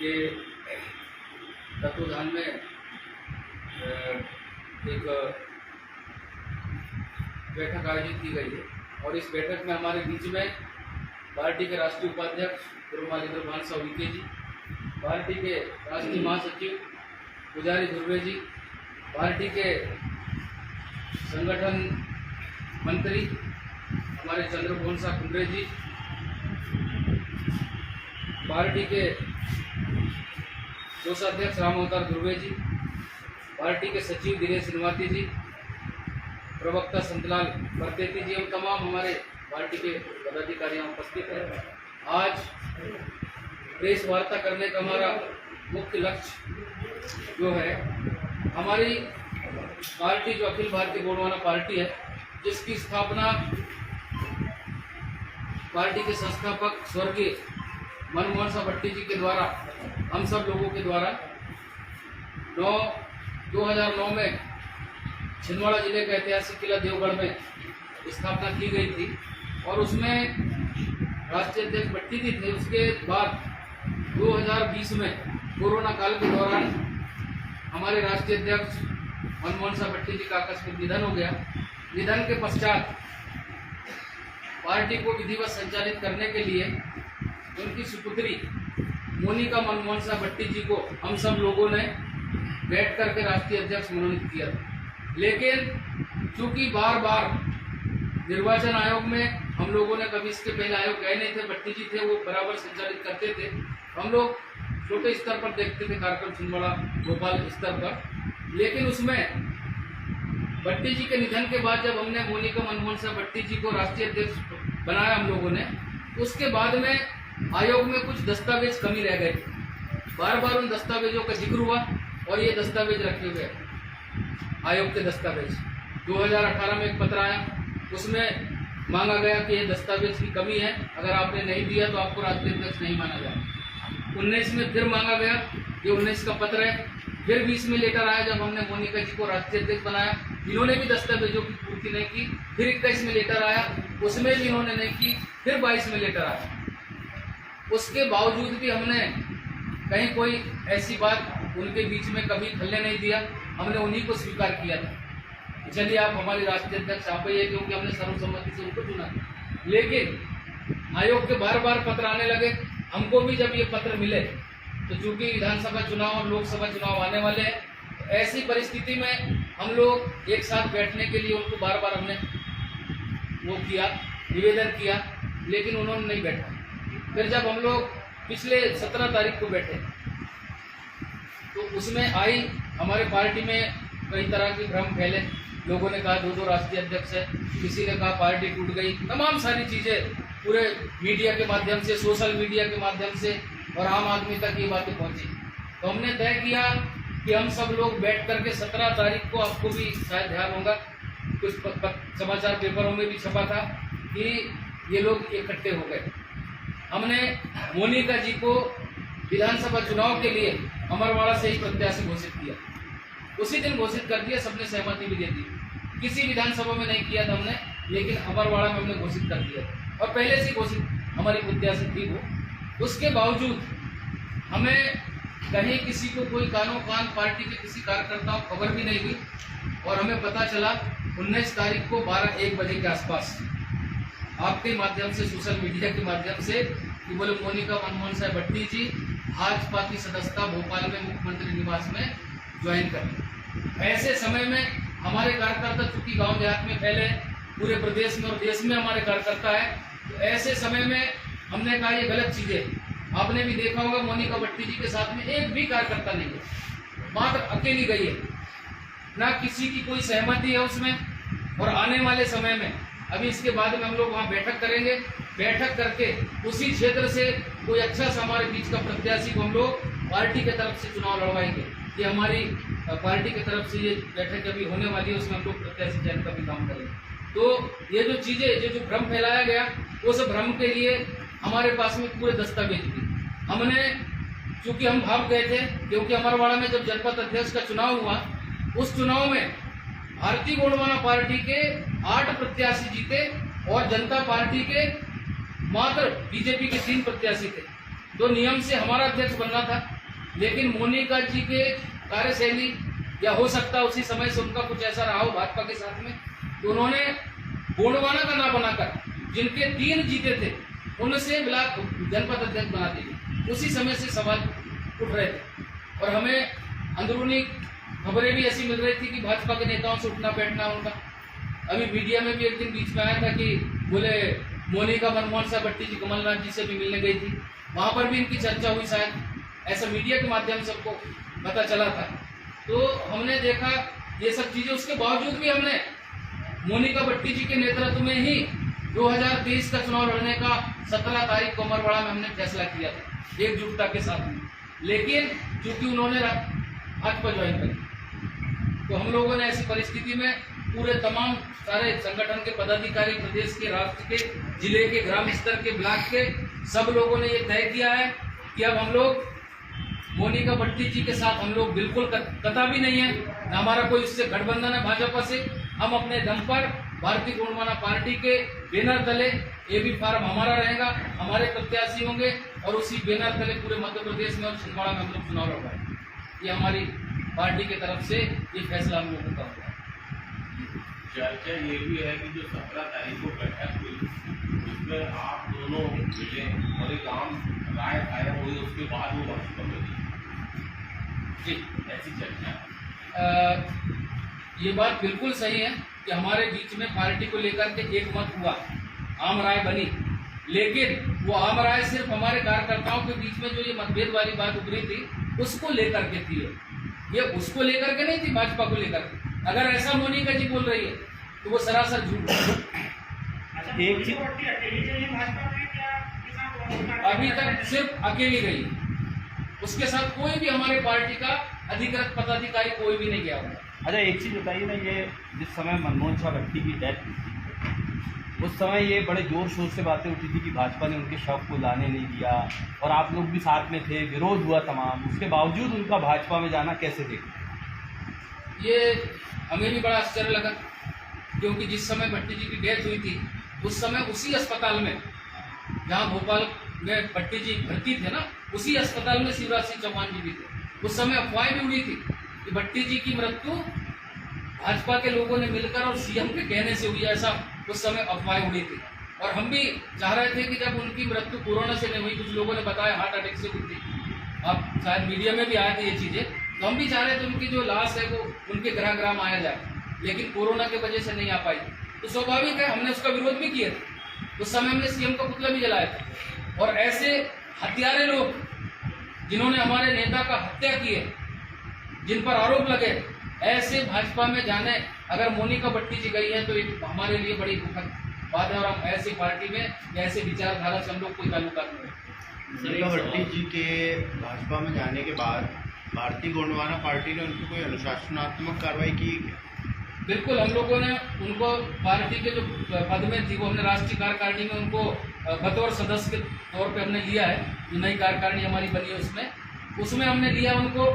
के तत्वाधान में एक बैठक आयोजित की गई है और इस बैठक में हमारे बीच में पार्टी के राष्ट्रीय उपाध्यक्ष गुरुमालिंद्र भानसा विके जी, पार्टी के राष्ट्रीय महासचिव पुजारी ध्रुवे जी, पार्टी के संगठन मंत्री हमारे चंद्रमोहन सा कुंडरे जी, पार्टी के कोषाध्यक्ष राम अवतार ध्रुवे जी, पार्टी के सचिव दिनेश निवाती जी, प्रवक्ता संतलाल परतेती जी और तमाम हमारे पार्टी के पदाधिकारी उपस्थित हैं। आज प्रेस वार्ता करने का हमारा मुख्य लक्ष्य जो है, हमारी पार्टी जो अखिल भारतीय गोंडवाना पार्टी है, जिसकी स्थापना पार्टी के संस्थापक स्वर्गीय मनमोहन सा भट्टी जी के द्वारा, हम सब लोगों के द्वारा 2009 में छिंदवाड़ा जिले के ऐतिहासिक किला देवगढ़ में स्थापना की गई थी और उसमें राष्ट्रीय अध्यक्ष भट्टी जी थे। उसके बाद 2020 में कोरोना काल के दौरान हमारे राष्ट्रीय अध्यक्ष मनमोहन सा भट्टी जी का आकस्मिक निधन हो गया। निधन के पश्चात पार्टी को विधिवत संचालित करने के लिए उनकी सुपुत्री मोनिका मनमोहन सा भट्टी जी को हम सब लोगों ने बैठ करके राष्ट्रीय अध्यक्ष मनोनीत किया था। लेकिन चूंकि बार बार निर्वाचन आयोग में हम लोगों ने कभी इसके पहले आयोग गए नहीं थे, भट्टी जी थे वो बराबर संचालित करते थे, हम लोग छोटे स्तर पर देखते थे कार्यक्रम छिंदवाड़ा भोपाल स्तर पर। लेकिन उसमें भट्टी जी के निधन के बाद जब हमने मोनिका मनमोहन सा भट्टी जी को राष्ट्रीय अध्यक्ष बनाया हम लोगों ने, उसके बाद में आयोग में कुछ दस्तावेज कमी रह गए। बार बार उन दस्तावेजों का जिक्र हुआ और ये दस्तावेज रखे हुए आयोग के दस्तावेज। 2018 में एक पत्र आया, उसमें मांगा गया कि ये दस्तावेज की कमी है, अगर आपने नहीं दिया तो आपको राष्ट्रीय अध्यक्ष नहीं माना जाए। 19 में फिर मांगा गया, ये 19 का पत्र है। फिर 20 में लेटर आया जब हमने मोनिका जी को राष्ट्रीय अध्यक्ष बनाया, इन्होंने भी दस्तावेजों की पूर्ति नहीं की। फिर 21 में लेटर आया, उसमें भी इन्होंने नहीं की। फिर 22 में लेटर आया। उसके बावजूद भी हमने कहीं कोई ऐसी बात उनके बीच में कभी खलने नहीं दिया, हमने उन्हीं को स्वीकार किया था। चलिए आप हमारे राष्ट्रीय अध्यक्ष आप ही है, क्योंकि हमने सर्वसम्मति से उनको चुना। लेकिन आयोग के बार बार पत्र आने लगे। हमको भी जब ये पत्र मिले तो चूंकि विधानसभा चुनाव और लोकसभा चुनाव आने वाले हैं, तो ऐसी परिस्थिति में हम लोग एक साथ बैठने के लिए उनको बार बार हमने वो किया, निवेदन किया, लेकिन उन्होंने नहीं बैठा। फिर जब हम लोग पिछले 17 तारीख को बैठे तो उसमें आई हमारे पार्टी में कई तरह के भ्रम फैले। लोगों ने कहा 2 राष्ट्रीय अध्यक्ष है, किसी ने कहा पार्टी टूट गई, तमाम सारी चीज़ें पूरे मीडिया के माध्यम से, सोशल मीडिया के माध्यम से और आम आदमी तक ये बातें पहुंची। तो हमने तय किया कि हम सब लोग बैठ करके 17 तारीख को, आपको भी शायद ध्यान होगा, कुछ समाचार पेपरों में भी छपा था कि ये लोग इकट्ठे हो गए। हमने मोनिका जी को विधानसभा चुनाव के लिए अमरवाड़ा से ही प्रत्याशी घोषित किया। उसी दिन घोषित कर दिया, सबने सहमति भी दे दी। किसी विधानसभा में नहीं किया था हमने, लेकिन अमरवाड़ा में हमने घोषित कर दिया और पहले से घोषित हमारी प्रत्याशी थी वो। उसके बावजूद हमें कहीं किसी को कोई कानो कान पार्टी के किसी कार्यकर्ताओं को खबर भी नहीं हुई और हमें पता चला 19 तारीख को 12-1 बजे के आसपास आपके माध्यम से, सोशल मीडिया के माध्यम से, कि बोले मोनिका मनमोहन सा भट्टी जी भाजपा की सदस्यता भोपाल में मुख्यमंत्री निवास में ज्वाइन करें। ऐसे समय में हमारे कार्यकर्ता चूंकि गांव देहात में फैले, पूरे प्रदेश में और देश में हमारे कार्यकर्ता है, तो ऐसे समय में हमने कहा ये गलत चीज़ है। आपने भी देखा होगा मोनिका भट्टी जी के साथ में एक भी कार्यकर्ता नहीं है, मात्र अकेली गई है, ना किसी की कोई सहमति है उसमें। और आने वाले समय में अभी इसके बाद में हम लोग वहाँ बैठक करेंगे, बैठक करके उसी क्षेत्र से कोई अच्छा सा हमारे बीच का प्रत्याशी को हम लोग पार्टी के तरफ से चुनाव लड़वाएंगे। ये हमारी पार्टी की तरफ से ये बैठक अभी होने वाली है, उसमें हम लोग प्रत्याशी चयन का भी काम करेंगे। तो ये जो चीज़ें, ये जो भ्रम फैलाया गया, उस भ्रम के लिए हमारे पास में पूरे दस्तावेज थे। हमने, चूंकि हम भाग गए थे, क्योंकि अमरवाड़ा में जब जनपद अध्यक्ष का चुनाव हुआ, उस चुनाव में भारतीय गोंडवाना पार्टी के 8 प्रत्याशी जीते और जनता पार्टी के मात्र बीजेपी के 3 प्रत्याशी थे। तो नियम से हमारा अध्यक्ष बनना था, लेकिन मोनिका जी के कार्यशैली या हो सकता है उसी समय से उनका कुछ ऐसा रहा हो भाजपा के साथ में, तो उन्होंने गोंडवाना का नाम बनाकर जिनके 3 जीते थे उनसे ब्लॉक जनपद अध्यक्ष बना दिए। उसी समय से सवाल उठ रहे थे और हमें अंदरूनी खबरें भी ऐसी मिल रही थी कि भाजपा के नेताओं से उठना बैठना उनका। अभी मीडिया में भी एक दिन बीच में आया था कि बोले मोनिका मनमोहन साहब भट्टी जी कमलनाथ जी से भी मिलने गई थी, वहाँ पर भी इनकी चर्चा हुई शायद, ऐसा मीडिया के माध्यम से हमको पता चला था। तो हमने देखा ये सब चीज़ें, उसके बावजूद भी हमने मोनिका भट्टी जी के नेतृत्व में ही 2023 का चुनाव लड़ने का 17 तारीख को अमरवाड़ा में हमने फैसला किया था एकजुटता के साथ में। लेकिन चूंकि उन्होंने भाजपा ज्वाइन करी तो हम लोगों ने ऐसी परिस्थिति में पूरे तमाम सारे संगठन के पदाधिकारी, प्रदेश के, राष्ट्र के, जिले के, ग्राम स्तर के, ब्लॉक के सब लोगों ने ये तय किया है कि अब हम लोग मोनिका भट्टी जी के साथ हम लोग बिल्कुल कतई भी नहीं है, न हमारा कोई इससे गठबंधन है भाजपा से। हम अपने दम पर भारतीय गोंडवाना पार्टी के बैनर तले, ये भी फार्म हमारा रहेगा, हमारे प्रत्याशी होंगे और उसी बैनर तले पूरे मध्य प्रदेश में और छिंदवाड़ा में हम लोग चुनाव लड़वाएंगे। ये हमारी पार्टी की तरफ से ये फैसला हम लोगों का हुआ। चर्चा ये भी है कि जो 17 तारीख को बैठक हुई उसमें आप दोनों मिले और एक आम राय कायम हुई, उसके बाद वो भाजपा में जी ऐसी चर्चा। ये बात बिल्कुल सही है कि हमारे बीच में पार्टी को लेकर के एक मत हुआ, आम राय बनी, लेकिन वो आम राय सिर्फ हमारे कार्यकर्ताओं के बीच में जो ये मतभेद वाली बात उभरी थी उसको लेकर के थी, ये उसको लेकर के नहीं थी, भाजपा को लेकर के। अगर ऐसा मोनिका जी बोल रही है तो वो सरासर झूठ है। एक चीज अभी तक सिर्फ अकेली गई, उसके साथ कोई भी हमारे पार्टी का अधिकृत पदाधिकारी कोई भी नहीं गया हुआ। अच्छा, एक चीज़ बताइए ना, ये जिस समय मनमोहन साहब भट्टी की डेथ हुई थी उस समय ये बड़े जोर शोर से बातें उठी थी कि भाजपा ने उनके शव को लाने नहीं दिया और आप लोग भी साथ में थे, विरोध हुआ तमाम, उसके बावजूद उनका भाजपा में जाना कैसे देखा? ये हमें भी बड़ा आश्चर्य लगा, क्योंकि जिस समय भट्टी जी की डेथ हुई थी उस समय उसी अस्पताल में जहाँ भोपाल में भट्टी जी भर्ती थे ना, उसी अस्पताल में शिवराज सिंह चौहान जी भी थे। उस समय अफवाहें भी उड़ी थी कि भट्टी जी की मृत्यु भाजपा के लोगों ने मिलकर और सीएम के कहने से हुई, ऐसा उस समय अफवाहें उड़ी थी। और हम भी चाह रहे थे कि जब उनकी मृत्यु कोरोना से नहीं हुई, कुछ लोगों ने बताया हार्ट अटैक से हुई थी, अब शायद मीडिया में भी आए थे ये चीज़ें, तो हम भी चाह रहे थे उनकी जो लाश है वो उनके गृहग्राम आया जाए, लेकिन कोरोना की वजह से नहीं आ पाई। तो स्वाभाविक है हमने उसका विरोध भी किया था। उस समय हमने सीएम का पुतला भी जलाया था। और ऐसे हत्यारे लोग जिन्होंने हमारे नेता का हत्या की है, जिन पर आरोप लगे, ऐसे भाजपा में जाने अगर मोनिका भट्टी जी गई है तो एक हमारे लिए बड़ी दुखद बात है। और हम ऐसी पार्टी में ऐसे विचारधारा से हम लोग कोई ताल्लुकात नहीं। मोनिका भट्टी जी के भाजपा में जाने के बाद भारतीय गोंडवाना पार्टी ने उनकी कोई अनुशासनात्मक कार्रवाई की? बिल्कुल, हम लोगों ने उनको पार्टी के जो पद में थी वो हमने राष्ट्रीय कार्यकारिणी में उनको बतौर सदस्य के तौर पे हमने लिया है। जो नई कार्यकारिणी हमारी बनी है उसमें हमने लिया उनको।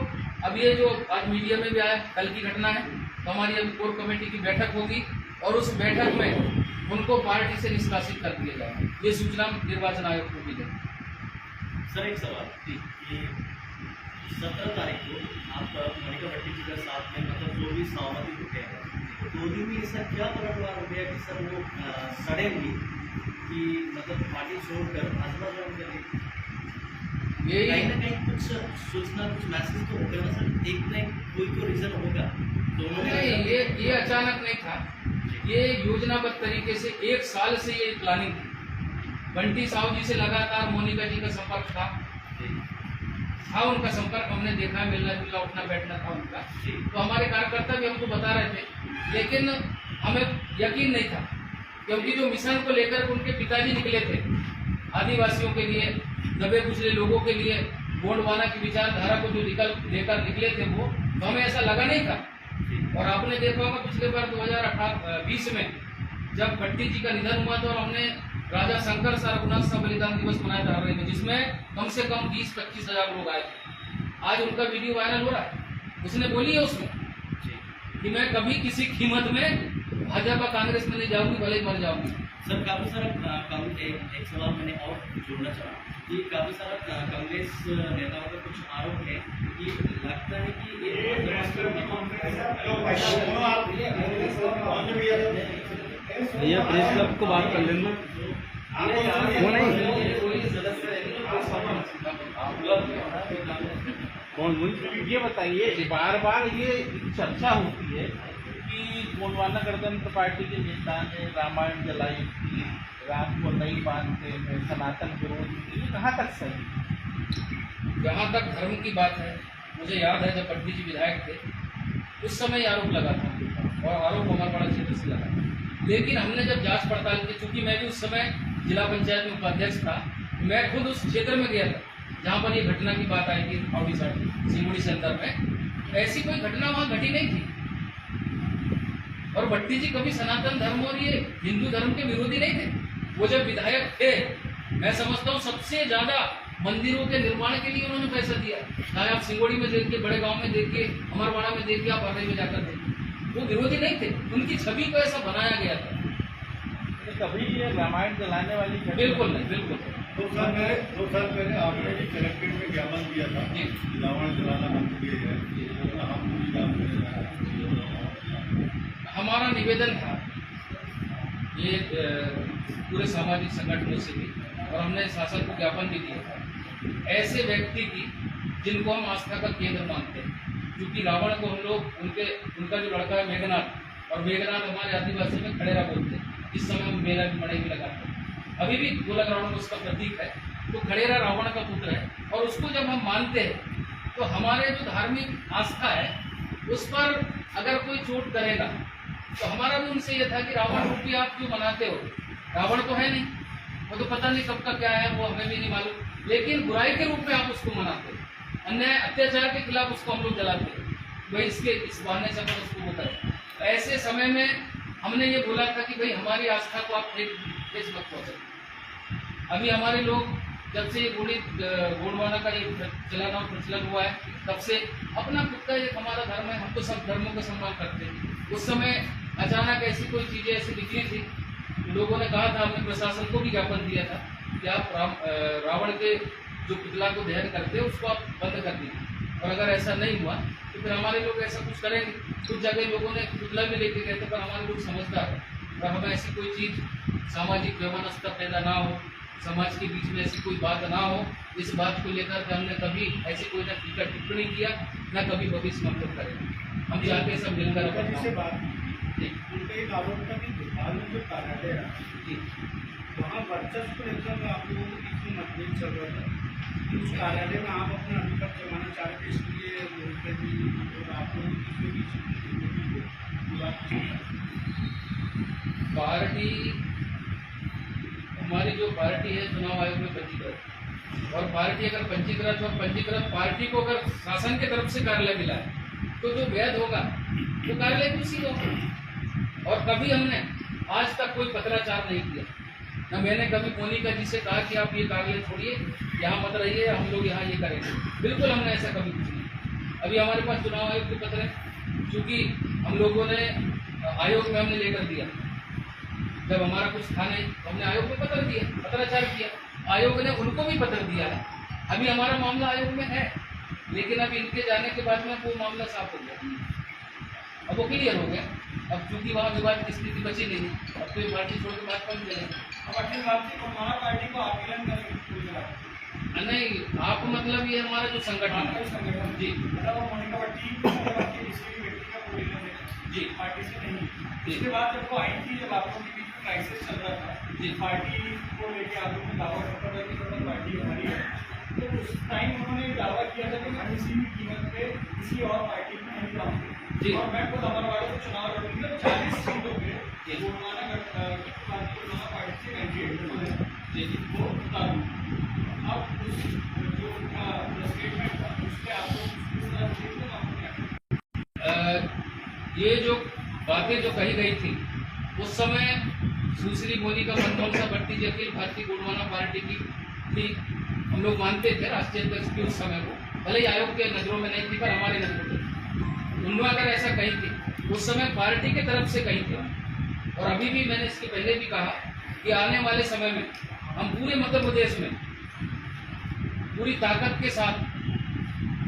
अब ये जो आज मीडिया में भी आया, कल की घटना है, तो हमारी अब कोर कमेटी की बैठक होगी और उस बैठक में उनको पार्टी से निष्कासित कर दिया जाएगा। ये सूचना निर्वाचन आयोग को मिले। सर एक सवाल, ये 17 तारीख को आप मोनिका भट्टी जी के साथ में मतलब जो भी सहमति होते हैं, तो 2 दिन में ऐसा क्या पलटवार हो गया कि सर वो सडनली कि मतलब पार्टी छोड़कर भाजपा ज्वाइन कर ली? कहीं ना कहीं कुछ सूचना, कुछ मैसेज तो होगा ना सर, एक ना कोई तो रीजन होगा दोनों ने? नहीं, ये अचानक नहीं था, ये योजनाबद्ध तरीके से 1 साल से ये प्लानिंग थी। बंटी साहू जी से लगातार मोनिका जी का संपर्क था उनका संपर्क हमने देखा, मिलना जुलना उठना बैठना था उनका। तो हमारे कार्यकर्ता भी हमको बता रहे थे, लेकिन हमें यकीन नहीं था, क्योंकि जो मिशन को लेकर उनके पिताजी निकले थे आदिवासियों के लिए, दबे कुचले लोगों के लिए, गोंडवाना की विचारधारा को जो लेकर निकले थे वो, तो हमें ऐसा लगा नहीं था। और आपने देखा होगा पिछले बार 2020 में जब भट्टी जी का निधन हुआ था और हमने राजा शंकर सा रघुनाथ सा बलिदान दिवस मनाया था रहे में, जिसमें कम से कम 20-25 हज़ार लोग आए थे। आज उनका वीडियो वायरल हो रहा है। उसने बोली है उसमें कि मैं कभी किसी कीमत में भाजपा कांग्रेस में नहीं जाऊंगी, भले ही मर जाऊंगी। सर काफ़ी सारा एक सवाल मैंने और जोड़ना चाहा कि काफ़ी सारा कांग्रेस नेताओं का कुछ आरोप है कि लगता है कि भैया प्रेस क्लब को बात कर लेना। वो नहीं कौन वही ये बताइए, बार बार ये चर्चा होती है कि गोंडवाना गणतंत्र पार्टी के नेता ने रामायण जलाई थी, राम को नहीं मानते हैं, सनातन विरोधी थी, ये कहाँ तक सही? जहाँ तक धर्म की बात है, मुझे याद है जब पट्टी जी विधायक थे उस समय ये आरोप लगा था और आरोप हमारा बड़ा क्षेत्र से लगा। लेकिन हमने जब जांच पड़ताल की, चूंकि मैं भी उस समय जिला पंचायत में उपाध्यक्ष था, मैं खुद उस क्षेत्र में गया था जहाँ पर ये घटना की बात आई थी, औडी साइड सिंगुड़ी सेंटर में। ऐसी कोई घटना वहाँ घटी नहीं थी और भट्टी जी कभी सनातन धर्म और ये हिंदू धर्म के विरोधी नहीं थे। वो जब विधायक थे, मैं समझता हूँ सबसे ज्यादा मंदिरों के निर्माण के लिए उन्होंने पैसा दिया। चाहे आप सिंगोड़ी में देखिए, बड़े गांव में देखिए, अमरवाड़ा में देखिए, आप बर्रे में जाकर देखिए, वो विरोधी नहीं थे। उनकी छवि को ऐसा बनाया गया था। कभी ये रामायण जलाने वाली घटना बिल्कुल नहीं, बिल्कुल 2 साल पहले आपने भी कलेक्ट्रेट में ज्ञापन दिया था जी। रावण जलाना बंद किया जाए, हम पूरी हमारा निवेदन था ये पूरे सामाजिक संगठनों से भी, और हमने शासन को ज्ञापन भी दिया था ऐसे व्यक्ति की जिनको हम आस्था का केंद्र मानते हैं। क्योंकि रावण को हम लोग उनका जो लड़का है मेघनाथ, और मेघनाथ हमारे आदिवासी में खड़ेरा बोलते हैं। इस समय हम मेला की मड़ाई भी लगाते हैं, अभी भी गोलक रावण उसका प्रतीक है। तो खड़ेरा रावण का पुत्र है और उसको जब हम मानते हैं तो हमारे जो धार्मिक आस्था है उस पर अगर कोई चोट करेगा तो हमारा भी उनसे यह था कि रावण रूपी आप क्यों मनाते हो? रावण तो है नहीं, वो तो पता नहीं कब का क्या है, वो हमें भी नहीं मालूम, लेकिन बुराई के रूप में आप उसको मनाते हो, अन्याय अत्याचार के खिलाफ उसको हम लोग जलाते हैं। भाई इसके इस बहाने से अपन उसको होता है। ऐसे समय में हमने ये बोला था कि भाई हमारी आस्था को आप ठेस मत पहुँचे। अभी हमारे लोग जब से ये गोंडवाना का ये चलन और प्रचलन हुआ है, तब से अपना खुद का एक हमारा धर्म है, हम तो सब धर्मों का सम्मान करते हैं। उस समय अचानक ऐसी कोई चीज़ें ऐसी निकली थी, लोगों ने कहा था, हमने प्रशासन को भी ज्ञापन दिया था कि आप रावण के जो पुतला को दहन करते हैं उसको आप बंद कर दीजिए, और अगर ऐसा नहीं हुआ तो फिर हमारे लोग ऐसा कुछ करेंगे। कुछ जगह लोगों ने पुतला भी लेके गए थे, पर हमारे लोग समझदार है और हमें ऐसी कोई चीज़ सामाजिक व्यवस्था पैदा ना हो, समाज के बीच में ऐसी कोई बात ना हो, इस बात को लेकर के हमने कभी ऐसी कोई ना टीका टिप्पणी किया, ना कभी भविष्य में हम लोग करेंगे। हम चाहते हैं सब मिलकर से अपना बात जी उनका एक आरोप था कि भोपाल में जो कार्यालय है जी वहाँ वर्चस्व को लेकर आप लोगों के बीच में मतभेद चल रहा था कि उस कार्यालय में आप अपना अधिकार जमाना चाह रहे थे, इसलिए बोलते जी और आप लोगों के बीच पार्टी, हमारी जो पार्टी है चुनाव आयोग में पंजीकृत, और पार्टी अगर पंजीकृत और पंजीकृत पार्टी को अगर शासन की तरफ से कार्यालय मिला है तो जो वैध होगा वो कार्यालय भी उसी होगा। और कभी हमने आज तक कोई पत्राचार नहीं किया, न मैंने कभी मोनिका जी से कहा कि आप ये कार्यालय छोड़िए, यहाँ मत रहिए, हम लोग यहाँ ये करेंगे, बिल्कुल हमने ऐसा कभी कुछ नहीं। अभी हमारे पास चुनाव आयोग के पत्र हैं, क्योंकि हम लोगों ने आयोग में हमने लेकर दिया, जब हमारा कुछ था नहीं तो हमने आयोग में पत्र दिया, पत्राचार किया, आयोग ने उनको भी पत्र दिया है। अभी हमारा मामला आयोग में है, लेकिन अब इनके जाने के बाद में वो मामला साफ हो गया, अब वो क्लियर हो गया। अब चूंकि वहाँ विवाद की स्थिति बची नहीं, अब तो ये पार्टी छोड़ के भाजपा में चलेंगे। पार्टी को आकलन करेंगे नहीं, आप मतलब ये हमारा जो संगठन है जी जी पार्टी से नहीं। जी इसके बाद जब वो आई थी, जब आप लोगों के बीच में क्राइसिस चल रहा था जी पार्टी को लेके आप लोगों ने दावा रखा था कि मतलब पार्टी हमारी है, तो उस टाइम उन्होंने दावा किया था कि हम किसी भी कीमत पे किसी और पार्टी में नहीं जाऊँगे। जी। और मैं खुद अमरवाड़ा से चुनाव लड़ूंगी, 40 सीटों पे गोंडवाना पार्टी से कैंडिडेट हुए वो उतारूँ। अब उस जो उनका स्टेटमेंट था उसके आप लोग किस तरह देखते हैं? ये जो बातें जो कही गई थी उस समय सुश्री मोनिका मनमोहन साहब भट्टी जी अखिल भारतीय गोंडवाना पार्टी की भी हम लोग मानते थे राष्ट्रीय अध्यक्ष की उस समय को, भले ही आयोग के नजरों में नहीं थी पर हमारी नजरों में उन्होंने अगर ऐसा कही थी उस समय पार्टी की तरफ से कही थी। और अभी भी मैंने इसके पहले भी कहा कि आने वाले समय में हम पूरे मध्य प्रदेश में पूरी ताकत के साथ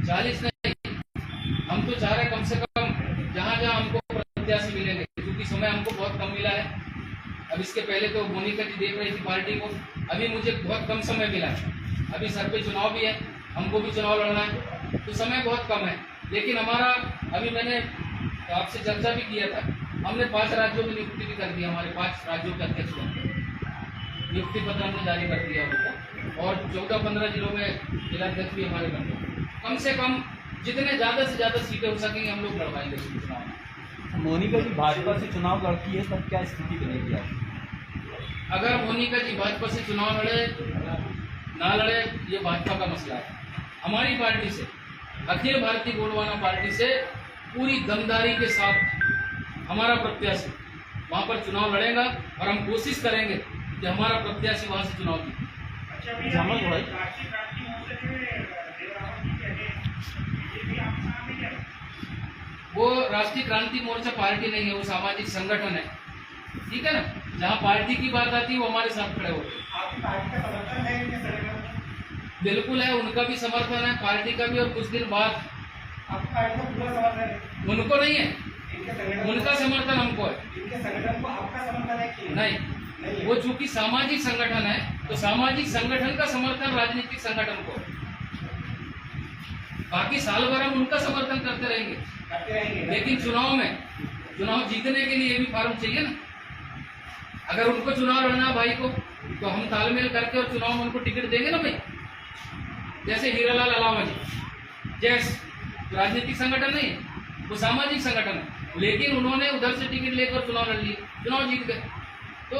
40 नहीं, हम तो चाह रहे कम से कम जहाँ जहाँ हमको प्रत्याशी मिलेंगे, क्योंकि समय हमको बहुत कम मिला है। अब इसके पहले तो मोनिका जी देख रही थी पार्टी को, अभी मुझे बहुत कम समय मिला है। अभी सर पे चुनाव भी है, हमको भी चुनाव लड़ना है, तो समय बहुत कम है। लेकिन हमारा अभी मैंने आपसे चर्चा भी किया था, हमने 5 राज्यों में नियुक्ति भी कर दी। हमारे 5 राज्यों के अध्यक्ष नियुक्ति पत्र हमने जारी कर दिया उनको, और 14-15 जिलों में जिलाध्यक्ष भी हमारे बन गए। कम से कम जितने ज़्यादा से ज़्यादा सीटें हो सकेंगी हम लोग लड़वाएंगे चुनाव। मोनिका जी भाजपा से चुनाव लड़ती है तब क्या स्थिति बनेगी आप? अगर मोनिका जी भाजपा से चुनाव लड़े ना लड़े, ये भाजपा का मसला है। हमारी पार्टी से, अखिल भारतीय गोंडवाना पार्टी से पूरी दमदारी के साथ हमारा प्रत्याशी वहाँ पर चुनाव लड़ेगा, और हम कोशिश करेंगे कि हमारा प्रत्याशी वहाँ से चुनाव जीते। अच्छा, अभी समझ आपने भाई। राष्ट्रीय क्रांति मोर्चा जो है, देवरावत जी के बीजेपी आपके सामने क्या है? वो राष्ट्रीय क्रांति मोर्चा पार्टी नहीं है, वो सामाजिक संगठन है, ठीक है ना। जहाँ पार्टी की बात आती है वो हमारे साथ खड़े होते हैं। आपकी पार्टी का समर्थन है इनके संगठन में? बिल्कुल है, उनका भी समर्थन है, पार्टी का भी, और कुछ दिन बाद आपकी पार्टी का पूरा समर्थन है? उनको नहीं है, इनके संगठन उनका समर्थन हमको है। इनके संगठन को आपका समर्थन है कि नहीं, नहीं वो चूंकि सामाजिक संगठन है, तो सामाजिक संगठन का समर्थन राजनीतिक संगठन को है। बाकी साल भर हम उनका समर्थन करते रहेंगे, करते रहेंगे? लेकिन चुनाव जीतने के लिए भी फार्म चाहिए ना। अगर उनको चुनाव लड़ना भाई को, तो हम तालमेल करके और चुनाव में उनको टिकट देंगे ना भाई। जैसे हीरालाल अलावा जी, जैस राजनीतिक संगठन नहीं है, वो सामाजिक संगठन है, लेकिन उन्होंने उधर से टिकट लेकर चुनाव लड़ लिए, चुनाव जीत गए। तो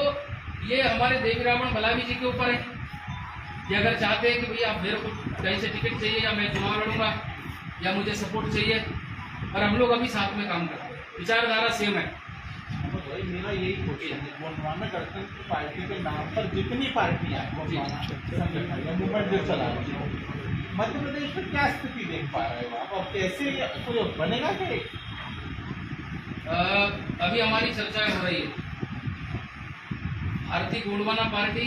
ये हमारे देवी रावण भलावी जी के ऊपर है कि अगर चाहते हैं कि भैया आप मेरे को कहीं से टिकट चाहिए, या मैं चुनाव लड़ूंगा, या मुझे सपोर्ट चाहिए, और हम लोग अभी साथ में काम करते हैं, विचारधारा सेम है। भाई मेरा यही क्वेश्चन है, गोंडवाना गणतंत्र पार्टी के नाम पर जितनी पार्टियां गोंडवाना संगठन या मूवमेंट जो चला रही है, मध्य प्रदेश में क्या स्थिति देख पा रहे हो आप, और कैसे कुछ बनेगा कि अभी हमारी चर्चाएं हो रही है, भारतीय गोंडवाना पार्टी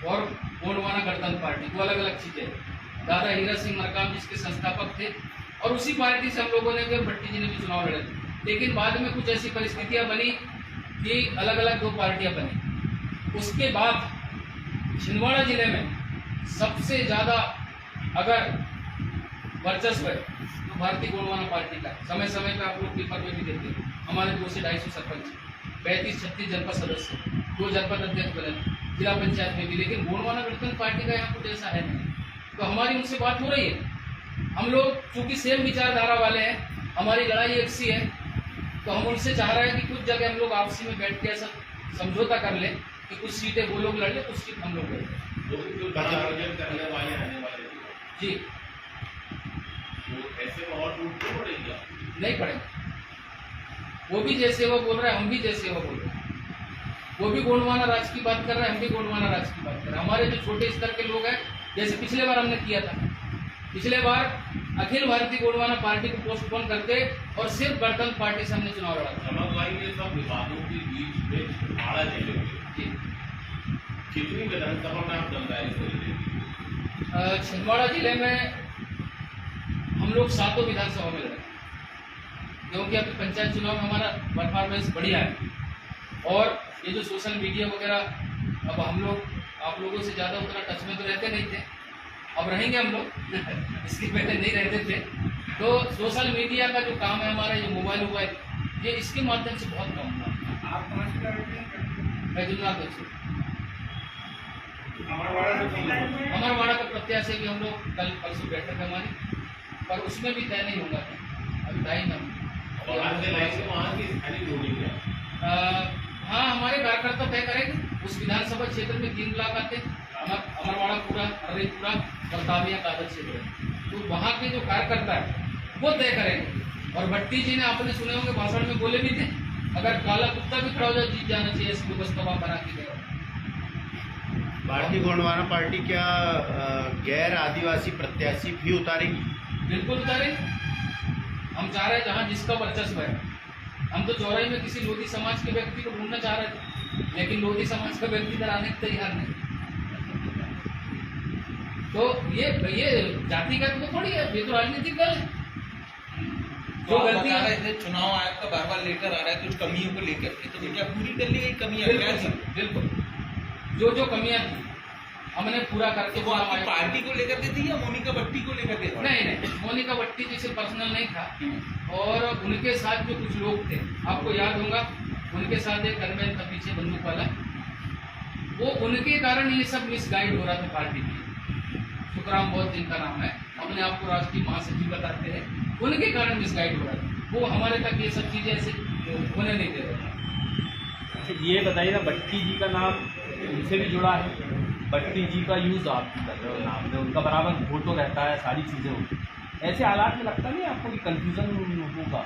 और गोंडवाना गणतंत्र पार्टी, दो अलग अलग चीजें हैं। दादा हीरा सिंह मरकाम जिसके संस्थापक थे, और उसी पार्टी से हम लोगों ने भी, और भट्टी जी ने भी चुनाव लड़े थे। लेकिन बाद में कुछ ऐसी परिस्थितियां बनी कि अलग अलग 2 पार्टियां बनी। उसके बाद छिंदवाड़ा जिले में सबसे ज़्यादा अगर वर्चस्व है तो भारतीय गोंडवाना पार्टी का। समय समय पर आप लोग पेपर में भी देखते हैं, हमारे 200 से 250 सरपंच, 35-36 जनपद सदस्य, 2 जनपद अध्यक्ष बने, जिला पंचायत में भी। लेकिन गोंडवाना गणतंत्र पार्टी का यहाँ कुछ ऐसा है नहीं। तो हमारी उनसे बात हो रही है। हम लोग चूँकि सेम विचारधारा वाले हैं, हमारी लड़ाई एक सी है, तो हम उनसे चाह रहे हैं कि कुछ जगह हम लोग आपसी में बैठ के ऐसा समझौता कर लें कि कुछ सीटें वो लोग लड़ लें, कुछ सीट हम लोग लड़ लें। जो प्रोजेक्ट करने वाले आने वाले जी, वो ऐसे में और टूट क्यों पड़ेगी? नहीं पड़ेगा। वो भी जैसे वो बोल रहे हैं, हम भी जैसे वो बोल रहे हैं। वो भी गोंडवाना राज की बात कर रहे हैं, हम भी गोंडवाना राज की बात कर रहे हैं। हमारे जो छोटे स्तर के लोग हैं, जैसे पिछले बार हमने किया था, पिछले बार अखिल भारतीय गोंडवाना पार्टी को पोस्टपोन करके और सिर्फ गणतंत्र पार्टी से हमने चुनाव लड़ा था। चमक भाई, ये सब विवादों के बीच में छिंदवाड़ा जिले में जी, कितनी विधानसभा में आप दमदारी करेंगे? छिंदवाड़ा जिले में हम लोग 7 विधानसभा में लड़े, क्योंकि अभी पंचायत चुनाव में हमारा परफॉर्मेंस बढ़िया है। और ये जो सोशल मीडिया वगैरह, अब हम लोग आप लोगों से ज़्यादा उतना टच में तो रहते नहीं थे, अब रहेंगे हम लोग इसके पहले नहीं रहते थे। तो सोशल मीडिया का जो काम है हमारा, ये मोबाइल, ये इसके माध्यम से बहुत कम हुआ। आप 5 किलोमीटर मैं जुन्ना कुछ अमरवाड़ा का प्रत्याशी भी हम लोग कल परसों बैठक है हमारी, पर उसमें भी तय नहीं होगा, अभी टाइम है। बाहर से लाएंगे, वहाँ की स्थानीय जोड़ेंगे। हाँ, हमारे कार्यकर्ता तय करेंगे। उस विधानसभा क्षेत्र में 3 ब्लॉक आते हैं, अमरवाड़ा पूरा, हररेपुरा और तामिया कादर क्षेत्र है। तो वहाँ के जो कार्यकर्ता है वो तय करेंगे। और भट्टी जी ने आपने सुने होंगे, भाषण में बोले भी थे, अगर काला कुत्ता भी खड़ा हो जाए जीत जाना चाहिए, इसको बस तबाह बना के देगा। भारतीय गोंडवाना पार्टी क्या गैर आदिवासी प्रत्याशी भी उतारेगी? बिल्कुल उतारे। हम चाह रहे हैं जहाँ जिसका वर्चस्व है। हम तो चौराही में किसी लोधी समाज के व्यक्ति को ढूंढना चाह रहे थे, लेकिन लोधी समाज का व्यक्ति इधर आने को तैयार नहीं। तो ये जातिगत तो थोड़ी है, ये तो राजनीतिक दल है। जो आप गलती बता रहे थे चुनाव आयोग का बार बार लेटर आ रहा है कुछ कमियों को लेकर के, तो क्या पूरी कर ली गई कमियां क्या थी? बिल्कुल जो कमियां थी हमने पूरा करके तो वो आपकी पार्टी को लेकर के थी या मोनिका भट्टी को लेकर के था? नहीं, मोनिका भट्टी जी से पर्सनल नहीं था। और उनके साथ जो कुछ लोग थे, आपको याद होगा, उनके साथ एक गनमैन था पीछे बंदूक वाला, वो उनके कारण ये सब मिसगाइड हो रहा था पार्टी में। सुखराम बहुत जिनका नाम है, अपने आप को राष्ट्रीय महासचिव बताते हैं, उनके कारण मिसगाइड हो रहा था। वो हमारे तक ये सब चीजें ऐसे होने नहीं दे रहे थे। अच्छा ये बताइए ना, भट्टी जी का नाम उनसे भी जुड़ा है, भट्टी जी का यूज़ आप कर रहे हो नाम में, उनका बराबर फोटो रहता है, सारी चीज़ें होती हैं। ऐसे हालात में लगता नहीं आपको कि कन्फ्यूज़न होगा?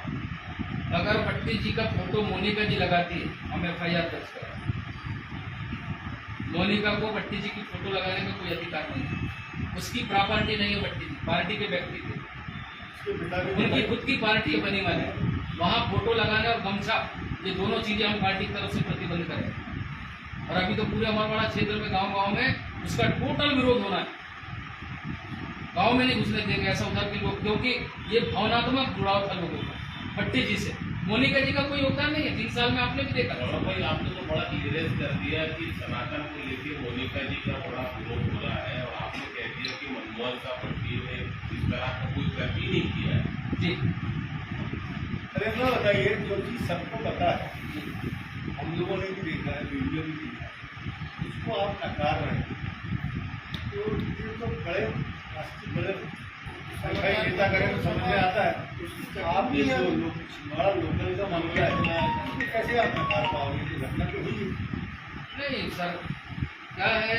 अगर भट्टी जी का फोटो मोनिका जी लगाती है, हम FIR दर्ज करें। मोनिका को भट्टी जी की फोटो लगाने का कोई अधिकार नहीं है, उसकी प्रॉपर्टी नहीं है। भट्टी जी पार्टी के व्यक्ति थे, उनकी खुद की पार्टी बनी वाली, वहाँ फोटो लगाने और गमछा, ये दोनों चीजें हम पार्टी की तरफ से प्रतिबंध करें। और अभी तो पूरे अमरवाड़ा क्षेत्र में गांव में उसका टोटल विरोध होना है। गांव में नहीं घुसने देंगे ऐसा उधर के लोग, क्योंकि ये भावनात्मक जुड़ाव था लोगों का भट्टी जी से। मोनिका जी का कोई योगदान नहीं है, 3 साल में आपने भी देखा। गौरव भाई, आपने तो बड़ा क्लियरेंस कर दिया कि सनातन को लेकर मोनिका जी का बड़ा विरोध हो रहा है, और आपने कह दिया कि मनमोहन साहब भट्टी ने इस तरह का कोई कृत्य नहीं किया है। जी अरे ना बताइए, जो चीज़ सबको पता है, हम लोगों ने भी देखा है, वीडियो भी देखा है, उसको आप नकार रहे हैं, तो ये तो बड़े भाई नेता करें तो समझ में आता है। आप ये जो बड़ा लोकल का मामला है, कैसे आप नकार पाओगे कि घटना तो हुई? नहीं सर, क्या है,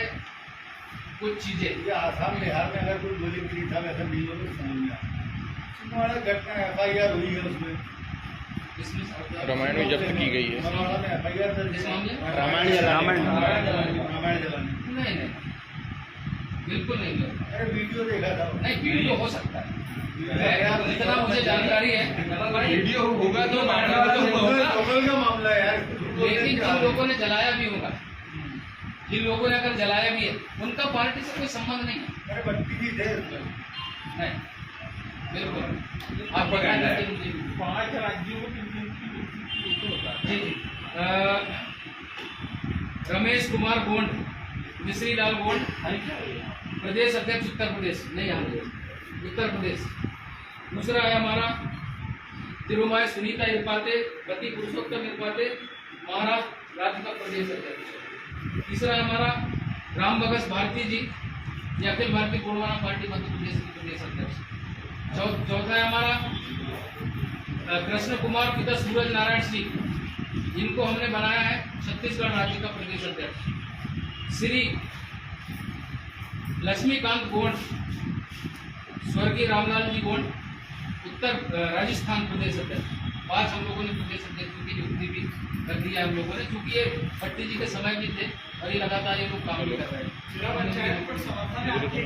कुछ चीजें ये आसाम बिहार में अगर कोई गोली मिली था वैसा नहीं होगा तो समझ में आता। छिंदवाड़ा घटना FIR हुई है, उसमें इसमें रामायण में जब्त की गई है। छिंदवाड़ा में FIR दर्ज इस मामले में? रामायण जलाने। नहीं, बिल्कुल नहीं होगा। अरे वीडियो देखा था। नहीं, वीडियो हो सकता है, इतना मुझे जानकारी है। वीडियो होगा तो होगा, लोकल का मामला है यार। लेकिन जिन लोगों ने जलाया भी होगा, जिन लोगों ने अगर जलाया भी है, उनका पार्टी से कोई संबंध नहीं है। अरे भट्टी जी थे उसमें। नहीं, बिल्कुल आप बता देते मुझे। 5 राज्यों को 3 की होता है। जी रमेश कुमार गोंड, मिश्री लाल गोंड, प्रदेश अध्यक्ष उत्तर प्रदेश, नहीं उत्तर प्रदेश। दूसरा है हमारा तिरुमाई सुनीता इरपाते, पति पुरुषोत्तम इरपाते, महाराष्ट्र राज्य का प्रदेश अध्यक्ष। तीसरा है हमारा राम बगस भारती जी, ये अखिल भारतीय गोंडवाना पार्टी मध्य प्रदेश के प्रदेश अध्यक्ष। चौथा है हमारा कृष्ण कुमार पिता सूरज नारायण सिंह, इनको हमने बनाया है छत्तीसगढ़ राज्य का प्रदेश अध्यक्ष। श्री लक्ष्मीकांत गोंड, स्वर्गीय रामलाल जी गोंड, उत्तर राजस्थान प्रदेश अध्यक्ष। 5 हम लोगों ने प्रदेश अध्यक्षों की नियुक्ति भी कर दिया हम लोगों ने, क्योंकि ये भट्टी जी के समय भी थे और ये लगातार ये लोग काम भी कर रहे हैं। जिला पंचायत पर समर्थन है आपके